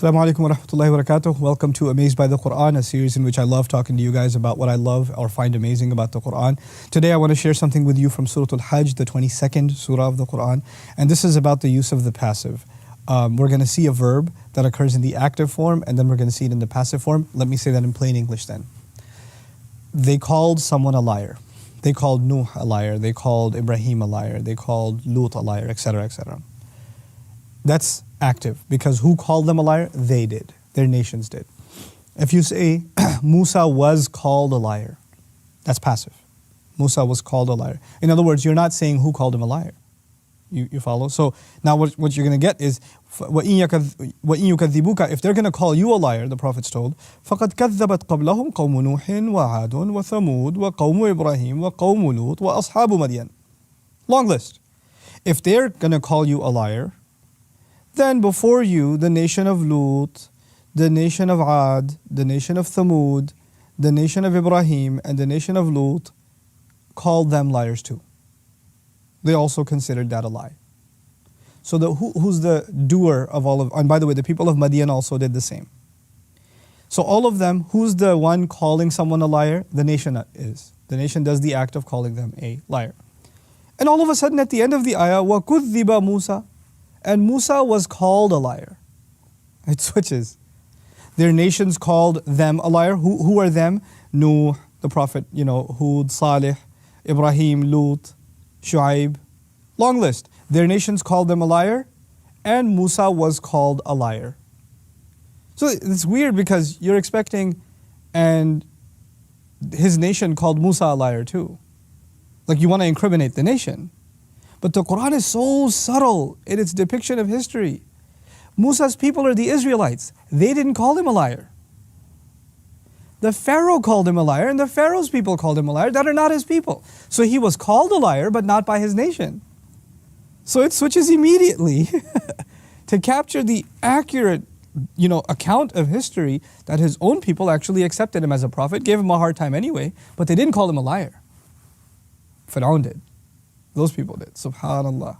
Assalamu alaikum wa rahmatullahi wa barakatuh. Welcome to Amazed by the Quran, a series in which I love talking to you guys about what I love or find amazing about the Quran. Today I want to share something with you from Surah Al-Hajj, the 22nd surah of the Quran. And this is about the use of the passive. We're going to see a verb that occurs in the active form, and then we're going to see it in the passive form. Let me say that in plain English then. They called someone a liar. They called Nuh a liar. They called Ibrahim a liar. They called Lut a liar, etc., etc. That's active, because who called them a liar? They did. Their nations did. If you say Musa was called a liar, that's passive. Musa was called a liar. In other words, you're not saying who called him a liar. You follow? So now what you're going to get is وَإِن يُكَذِّبُوكَ, if they're going to call you a liar, the Prophet's told, فَقَدْ كَذَّبَتْ قَبْلَهُمْ قَوْمُ نُوحٍ وَعَادٌ وَثَمُودٌ وَقَوْمُ إِبْرَاهِيمَ وَقَوْمُ لُوطٍ وَأَصْحَابُ مَدْيَنَ. Long list. If they're going to call you a liar, then before you, the nation of Lut, the nation of Ad, the nation of Thamud, the nation of Ibrahim, and the nation of Lut called them liars too. They also considered that a lie. So who's the doer of all of, and by the way, the people of Madian also did the same. So all of them, who's the one calling someone a liar? The nation is. The nation does the act of calling them a liar. And all of a sudden at the end of the ayah, وَكُذِّبَ مُوسَى, and Musa was called a liar. It switches. Their nations called them a liar. Who are them? Nuh, the prophet, Hud, Salih, Ibrahim, Lut, Shu'aib. Long list. Their nations called them a liar, and Musa was called a liar. So it's weird because you're expecting, and his nation called Musa a liar too. Like you want to incriminate the nation. But the Quran is so subtle in its depiction of history. Musa's people are the Israelites. They didn't call him a liar. The Pharaoh called him a liar, and the Pharaoh's people called him a liar that are not his people. So he was called a liar, but not by his nation. So it switches immediately to capture the accurate, account of history that his own people actually accepted him as a prophet, gave him a hard time anyway, but they didn't call him a liar. Fir'aun did. Those people did. Subhanallah.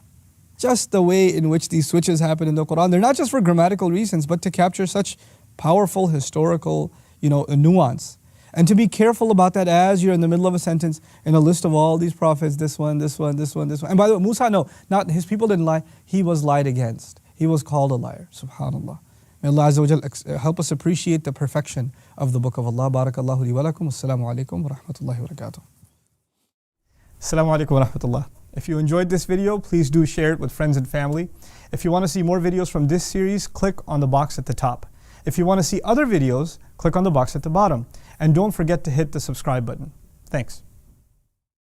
Just the way in which these switches happen in the Quran, they're not just for grammatical reasons, but to capture such powerful historical, nuance. And to be careful about that as you're in the middle of a sentence in a list of all these prophets, this one, this one, this one, this one. And by the way, Musa, no, not his people didn't lie. He was lied against. He was called a liar. Subhanallah. May Allah Azza wa Jal help us appreciate the perfection of the Book of Allah. Barakallahu li wa lakum. Assalamu alaikum wa rahmatullahi wa barakatuh. Assalamu alaikum wa rahmatullah. If you enjoyed this video, please do share it with friends and family. If you want to see more videos from this series, click on the box at the top. If you want to see other videos, click on the box at the bottom. And don't forget to hit the subscribe button. Thanks.